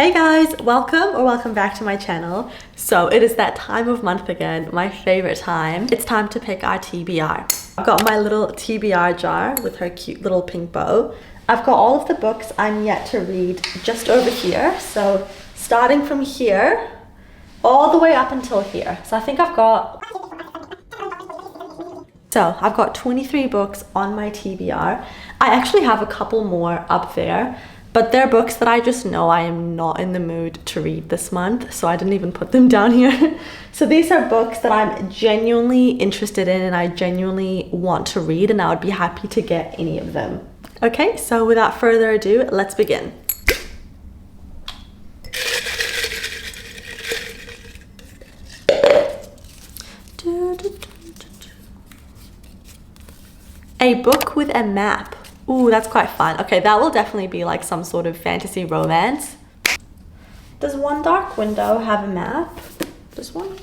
Hey guys, welcome back to my channel. So it is that time of month again, my favorite time. It's time to pick our TBR. I've got my little TBR jar with her cute little pink bow. I've got all of the books I'm yet to read just over here. So starting from here, all the way up until here. So I think I've got 23 books on my TBR. I actually have a couple more up there, but they're books that I just know I am not in the mood to read this month, so I didn't even put them down here. So these are books that I'm genuinely interested in and I genuinely want to read, and I would be happy to get any of them. Okay, so without further ado, let's begin. A book with a map. Ooh, that's quite fun. Okay, that will definitely be like some sort of fantasy romance. Does One Dark Window have a map? This one?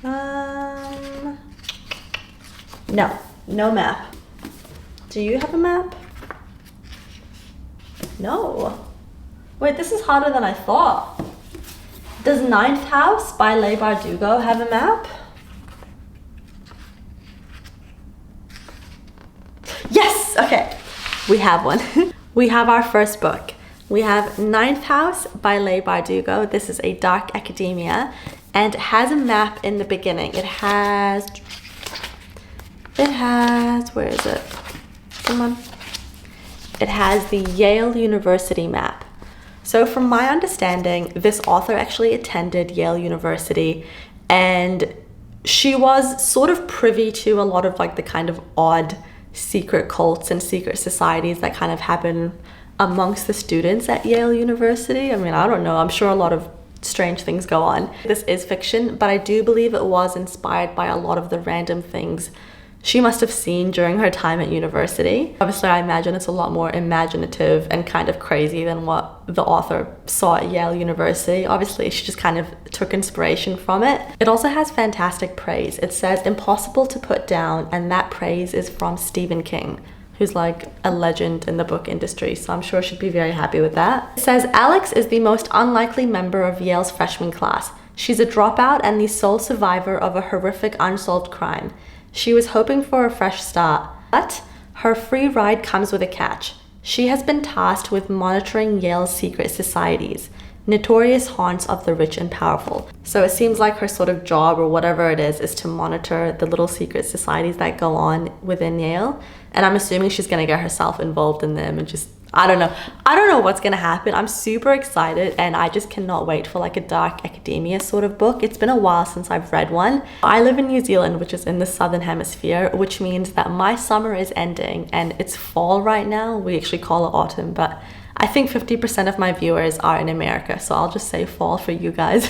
No map. Do you have a map? No. Wait, this is harder than I thought. Does Ninth House by Leigh Bardugo have a map? Yes! Okay, we have one. We have our first book. We have Ninth House by Leigh Bardugo. This is a dark academia and it has a map in the beginning. It has, where is it? Come on. It has the Yale University map. So from my understanding, this author actually attended Yale University and she was sort of privy to a lot of like the kind of odd secret cults and secret societies that kind of happen amongst the students at Yale University. I mean, I don't know, I'm sure a lot of strange things go on. This is fiction, but I do believe it was inspired by a lot of the random things she must have seen during her time at university. Obviously, I imagine it's a lot more imaginative and kind of crazy than what the author saw at Yale University. Obviously, she just kind of took inspiration from it. It also has fantastic praise. It says impossible to put down, and that praise is from Stephen King, who's like a legend in the book industry, so I'm sure she'd be very happy with that. It says Alex is the most unlikely member of Yale's freshman class. She's a dropout and the sole survivor of a horrific unsolved crime. She was hoping for a fresh start, but her free ride comes with a catch. She has been tasked with monitoring Yale's secret societies, notorious haunts of the rich and powerful. So it seems like her sort of job or whatever it is to monitor the little secret societies that go on within Yale. And I'm assuming she's gonna get herself involved in them and just, I don't know what's gonna happen. I'm super excited and I just cannot wait for like a dark academia sort of book. It's been a while since I've read one. I live in New Zealand, which is in the southern hemisphere, which means that my summer is ending and it's fall right now. We actually call it autumn, but I think 50% of my viewers are in America, so I'll just say fall for you guys.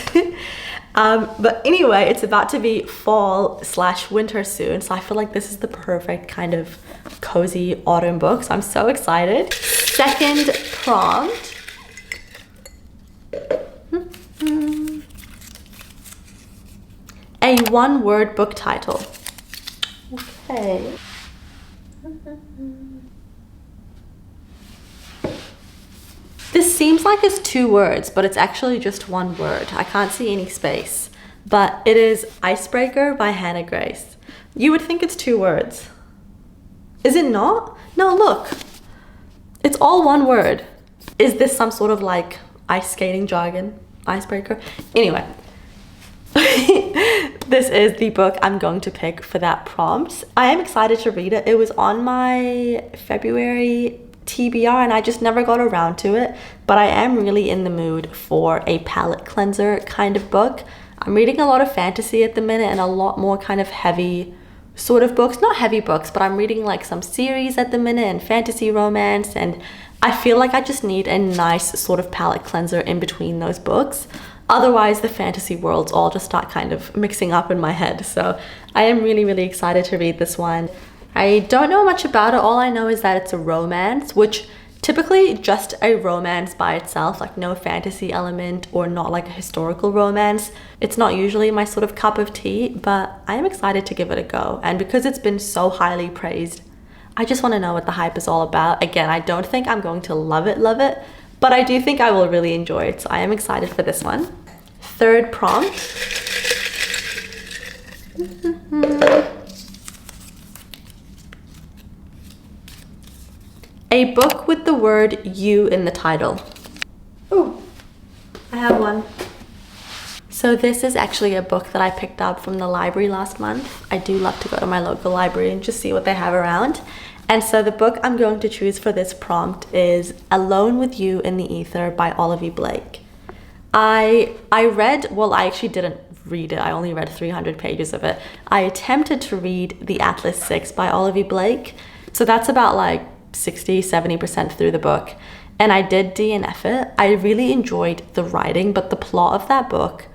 But anyway, it's about to be fall/winter soon, so I feel like this is the perfect kind of cozy autumn book, so I'm so excited. Second prompt. A one-word book title. Okay. This seems like it's 2 words, but it's actually just 1 word. I can't see any space. But it is Icebreaker by Hannah Grace. You would think it's 2 words. Is it not? No, look. It's all 1 word. Is this some sort of like ice skating jargon? Icebreaker? Anyway. This is the book I'm going to pick for that prompt. I am excited to read it. It was on my February TBR and I just never got around to it, but I am really in the mood for a palate cleanser kind of book. I'm reading a lot of fantasy at the minute and a lot more kind of heavy sort of books. Not heavy books, but I'm reading like some series at the minute and fantasy romance, and I feel like I just need a nice sort of palate cleanser in between those books. Otherwise, the fantasy worlds all just start kind of mixing up in my head. So I am really, really excited to read this one. I don't know much about it. All I know is that it's a romance, which typically just a romance by itself, like no fantasy element or not like a historical romance. It's not usually my sort of cup of tea, but I am excited to give it a go. And because it's been so highly praised, I just want to know what the hype is all about. Again, I don't think I'm going to love it, but I do think I will really enjoy it, so I am excited for this one. Third prompt. A book with the word "you" in the title. Oh, I have one. So this is actually a book that I picked up from the library last month. I do love to go to my local library and just see what they have around. And so the book I'm going to choose for this prompt is Alone with You in the Ether by Olivia Blake. I actually didn't read it. I only read 300 pages of it. I attempted to read The Atlas 6 by Olivia Blake. So that's about like 60-70% through the book. And I did DNF it. I really enjoyed the writing, but the plot of that book,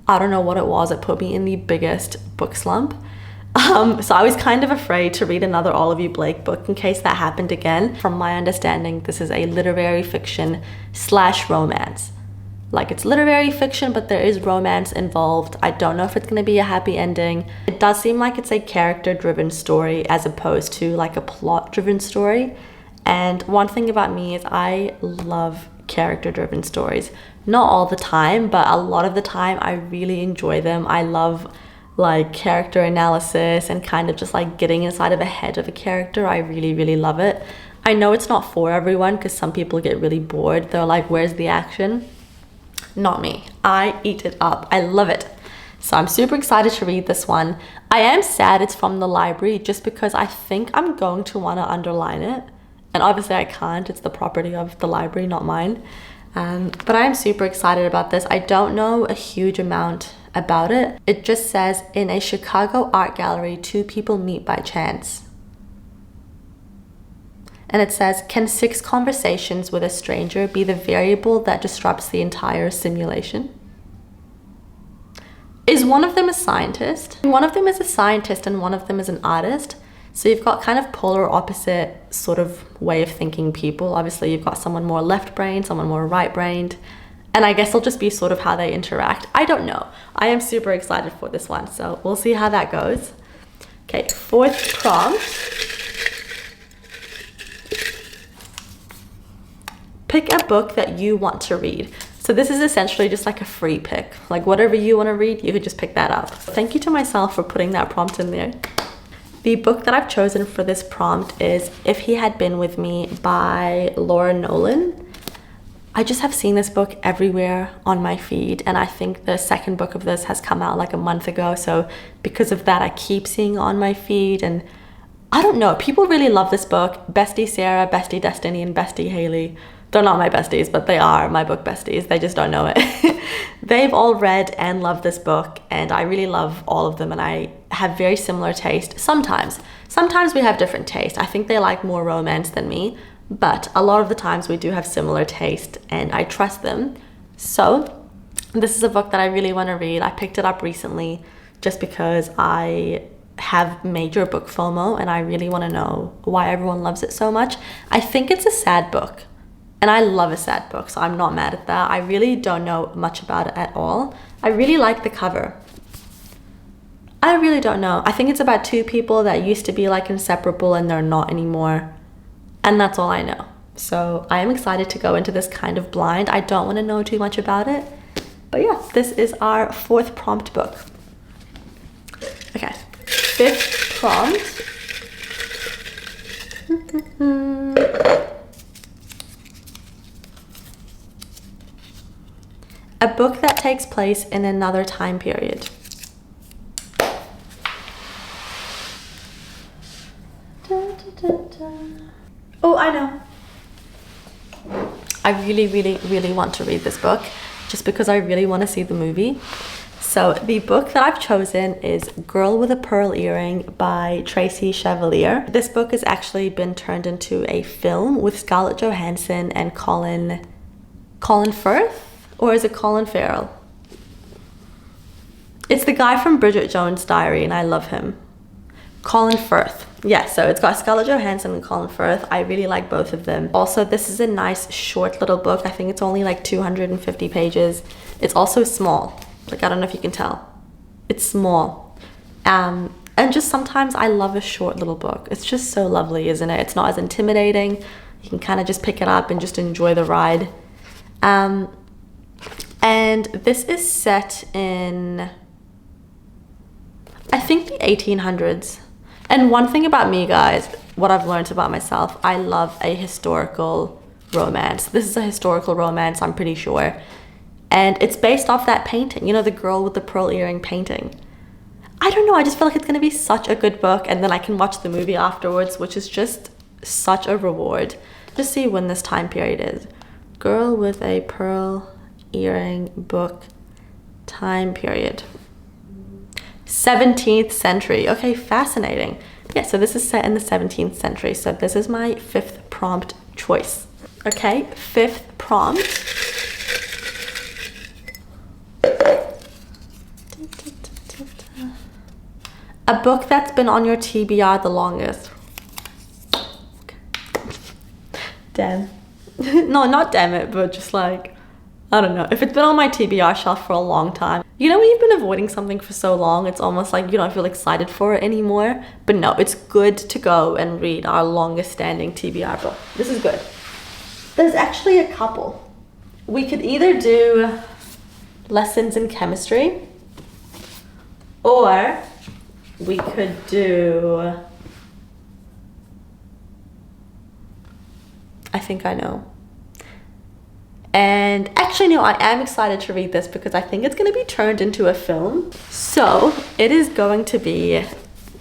I don't know what it was. It put me in the biggest book slump. So I was kind of afraid to read another Olivia Blake book in case that happened again. From my understanding, this is a literary fiction / romance. Like, it's literary fiction, but there is romance involved. I don't know if it's going to be a happy ending. It does seem like it's a character-driven story as opposed to like a plot-driven story. And one thing about me is I love character-driven stories. Not all the time, but a lot of the time I really enjoy them. I love like character analysis and kind of just like getting inside of the head of a character. I really, really love it. I know it's not for everyone because some people get really bored. They're like, where's the action? Not me. I eat it up. I love it. So I'm super excited to read this one. I am sad it's from the library just because I think I'm going to want to underline it. And obviously I can't. It's the property of the library, not mine. But I am super excited about this. I don't know a huge amount about it. It just says, in a Chicago art gallery, two people meet by chance. And it says, can 6 conversations with a stranger be the variable that disrupts the entire simulation? Is one of them a scientist? One of them is a scientist and one of them is an artist. So you've got kind of polar opposite sort of way of thinking people. Obviously you've got someone more left-brained, someone more right-brained. And I guess it'll just be sort of how they interact. I don't know. I am super excited for this one. So we'll see how that goes. Okay, 4th prompt. Pick a book that you want to read. So this is essentially just like a free pick. Like whatever you want to read, you could just pick that up. Thank you to myself for putting that prompt in there. The book that I've chosen for this prompt is If He Had Been With Me by Laura Nolan. I just have seen this book everywhere on my feed, and I think the second book of this has come out like a month ago. So because of that, I keep seeing it on my feed, and I don't know, people really love this book. Bestie Sarah, Bestie Destiny, and Bestie Haley. They're not my besties, but they are my book besties. They just don't know it. They've all read and loved this book, and I really love all of them, and I have very similar taste. Sometimes we have different taste. I think they like more romance than me, but a lot of the times we do have similar taste, and I trust them. So this is a book that I really want to read. I picked it up recently just because I have major book FOMO, and I really want to know why everyone loves it so much. I think it's a sad book. And I love a sad book, so I'm not mad at that. I really don't know much about it at all. I really like the cover. I really don't know. I think it's about 2 people that used to be like inseparable and they're not anymore. And that's all I know. So I am excited to go into this kind of blind. I don't want to know too much about it. But yeah, this is our 4th prompt book. Okay, 5th prompt. A book that takes place in another time period. Oh, I know. I really, really, really want to read this book just because I really want to see the movie. So the book that I've chosen is Girl with a Pearl Earring by Tracy Chevalier. This book has actually been turned into a film with Scarlett Johansson and Colin Firth? Or is it Colin Farrell? It's the guy from Bridget Jones' Diary, and I love him. Colin Firth. Yeah, so it's got Scarlett Johansson and Colin Firth. I really like both of them. Also, this is a nice short little book. I think it's only like 250 pages. It's also small. Like, I don't know if you can tell. It's small. And just sometimes I love a short little book. It's just so lovely, isn't it? It's not as intimidating. You can kind of just pick it up and just enjoy the ride. And this is set in, I think, the 1800s. And one thing about me, guys, what I've learned about myself, I love a historical romance. This is a historical romance, I'm pretty sure. And it's based off that painting, you know, the girl with the pearl earring painting. I don't know, I just feel like it's going to be such a good book, and then I can watch the movie afterwards, which is just such a reward. Just see when this time period is. Girl with a pearl earring book time period. 17th century. Okay, fascinating. Yeah, so this is set in the 17th century. So this is my 5th prompt choice. Okay, 5th prompt. A book that's been on your TBR the longest. Damn. No, not damn it, but just like, I don't know. If it's been on my TBR shelf for a long time, you know when you've been avoiding something for so long, it's almost like you don't feel excited for it anymore. But no, it's good to go and read our longest standing TBR book. This is good. There's actually a couple. We could either do lessons in chemistry, or we could do, I think I know. And actually, no, I am excited to read this because I think it's going to be turned into a film. So it is going to be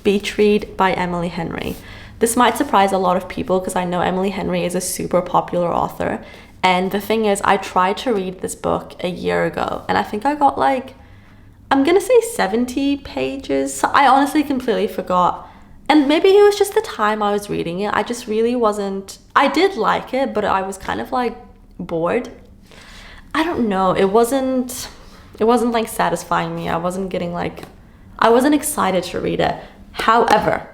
Beach Read by Emily Henry. This might surprise a lot of people because I know Emily Henry is a super popular author. And the thing is, I tried to read this book a year ago and I think I got like, I'm going to say 70 pages. So I honestly completely forgot. And maybe it was just the time I was reading it. I just really wasn't, I did like it, but I was kind of like bored. I don't know. It wasn't like satisfying me. I wasn't getting like, I wasn't excited to read it. However,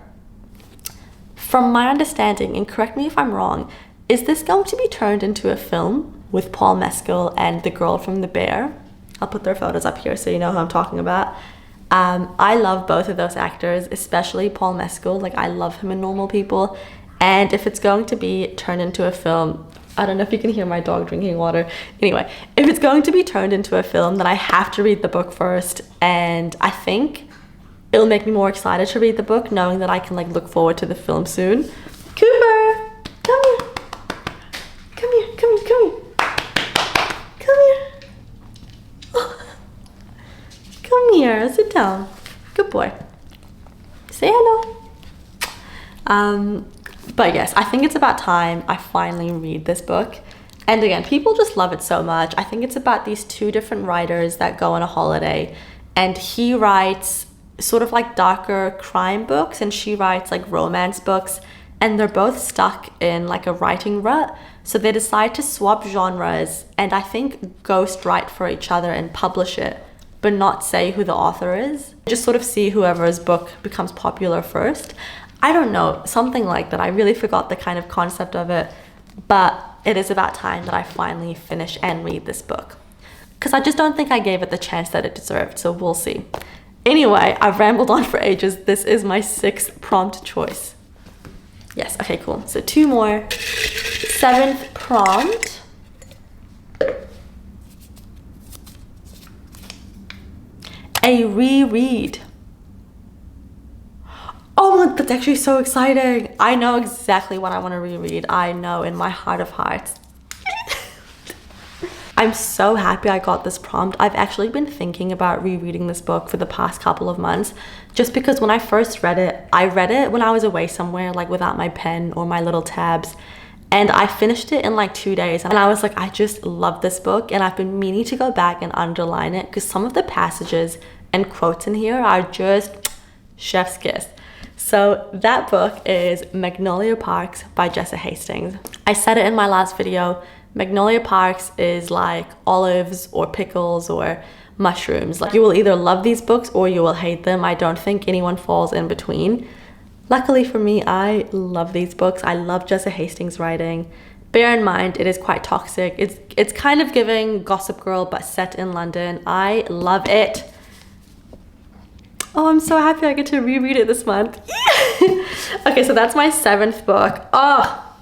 from my understanding, and correct me if I'm wrong, is this going to be turned into a film with Paul Mescal and the girl from The Bear? I'll put their photos up here so you know who I'm talking about. I love both of those actors, especially Paul Mescal. Like, I love him in Normal People. And if it's going to be turned into a film, I don't know if you can hear my dog drinking water. Anyway, if it's going to be turned into a film, then I have to read the book first. And I think it'll make me more excited to read the book, knowing that I can like look forward to the film soon. Cooper, come here. Come here, come here, come here. Come here. Come here, sit down. Good boy. Say hello. But yes, I think it's about time I finally read this book. And again, people just love it so much. I think it's about these two different writers that go on a holiday, and he writes sort of like darker crime books and she writes like romance books, and they're both stuck in like a writing rut. So they decide to swap genres and I think ghost write for each other and publish it, but not say who the author is. Just sort of see whoever's book becomes popular first. I don't know, something like that. I really forgot the kind of concept of it, but it is about time that I finally finish and read this book, because I just don't think I gave it the chance that it deserved, so we'll see. Anyway, I've rambled on for ages. This is my 6th prompt choice. Yes, okay, cool. So 2 more. 7th prompt. A reread. Oh my, that's actually so exciting. I know exactly what I want to reread. I know in my heart of hearts. I'm so happy I got this prompt. I've actually been thinking about rereading this book for the past couple of months, just because when I first read it, I read it when I was away somewhere, like without my pen or my little tabs. And I finished it in like 2 days. And I was like, I just love this book. And I've been meaning to go back and underline it because some of the passages and quotes in here are just chef's kiss. So that book is Magnolia Parks by Jessa Hastings. I said it in my last video. Magnolia Parks is like olives or pickles or mushrooms. Like, you will either love these books or you will hate them. I don't think anyone falls in between. Luckily for me, I love these books. I love Jessa Hastings' writing. Bear in mind, it is quite toxic. It's kind of giving Gossip Girl, but set in London. I love it. Oh, I'm so happy I get to reread it this month. Okay, so that's my 7th book. Oh,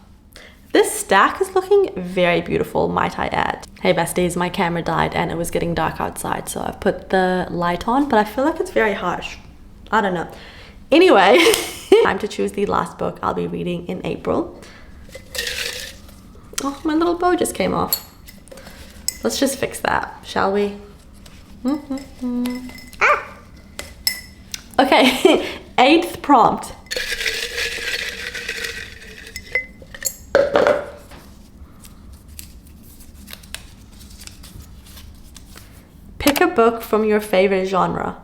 This stack is looking very beautiful, might I add. Hey besties, my camera died and it was getting dark outside, so I've put the light on, but I feel like it's very harsh. I don't know. Anyway, time to choose the last book I'll be reading in April. Oh, my little bow just came off. Let's just fix that, shall we? Ah! Okay, 8th prompt. Pick a book from your favorite genre.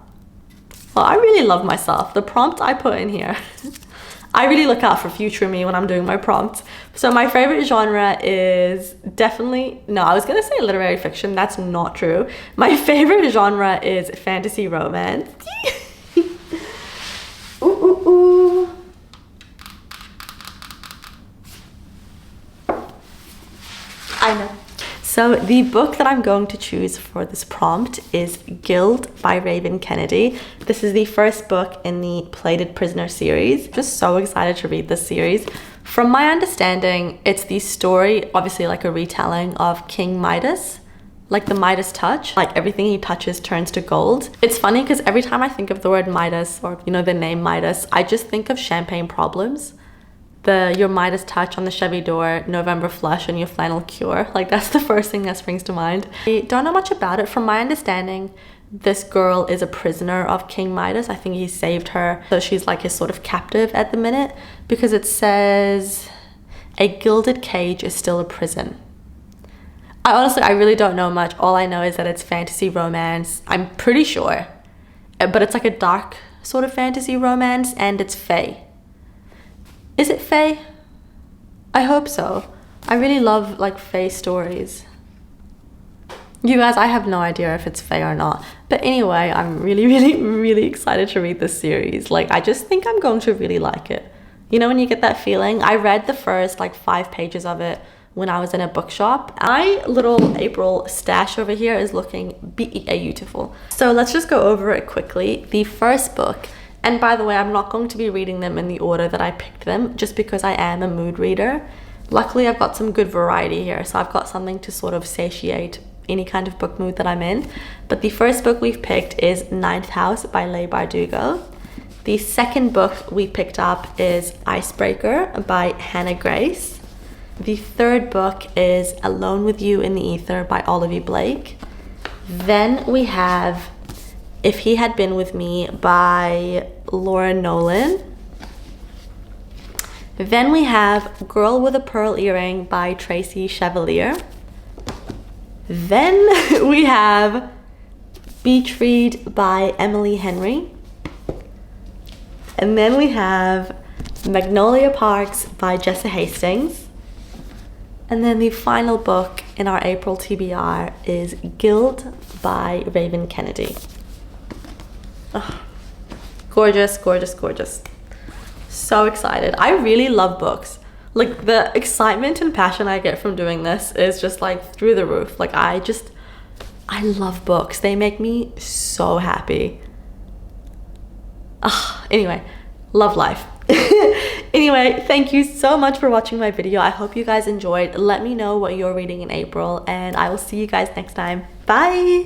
Well, I really love myself. The prompt I put in here. I really look out for future me when I'm doing my prompts. So my favorite genre is definitely, no, I was gonna say literary fiction. That's not true. My favorite genre is fantasy romance. Ooh, ooh, ooh. I know. So the book that I'm going to choose for this prompt is Guild by Raven Kennedy. This is the first book in the Plated Prisoner series. Just so excited to read this series. From my understanding, it's the story, obviously like a retelling of King Midas, like the Midas touch, like everything he touches turns to gold. It's funny because every time I think of the word Midas or, you know, the name Midas, I just think of champagne problems. Your Midas touch on the Chevy door, November flush, and your flannel cure. Like that's the first thing that springs to mind. I don't know much about it. From my understanding, this girl is a prisoner of King Midas. I think he saved her. So she's like his sort of captive at the minute because it says a gilded cage is still a prison. I really don't know much. All I know is that it's fantasy romance. I'm pretty sure, but it's like a dark sort of fantasy romance and it's fae. Is it fae? I hope so. I really love like fae stories. You guys, I have no idea if it's fae or not. But anyway, I'm really excited to read this series. Like, I just think I'm going to really like it. You know when you get that feeling? I read the first like 5 pages of it when I was in a bookshop. My little April stash over here is looking beautiful. So let's just go over it quickly. The first book, and by the way, I'm not going to be reading them in the order that I picked them, just because I am a mood reader. Luckily, I've got some good variety here, so I've got something to sort of satiate any kind of book mood that I'm in. But the first book we've picked is Ninth House by Leigh Bardugo. The second book we picked up is Icebreaker by Hannah Grace. The third book is Alone with You in the Ether by Olivia Blake. Then we have If He Had Been With Me by Laura Nolan. Then we have Girl with a Pearl Earring by Tracy Chevalier. Then we have Beach Read by Emily Henry. And then we have Magnolia Parks by Jessa Hastings. And then the final book in our April TBR is Guild by Raven Kennedy. Oh, gorgeous, gorgeous, gorgeous. So excited. I really love books. Like the excitement and passion I get from doing this is just like through the roof. Like I love books. They make me so happy. Anyway, love life. Anyway, thank you so much for watching my video. I hope you guys enjoyed. Let me know what you're reading in April and I will see you guys next time. Bye.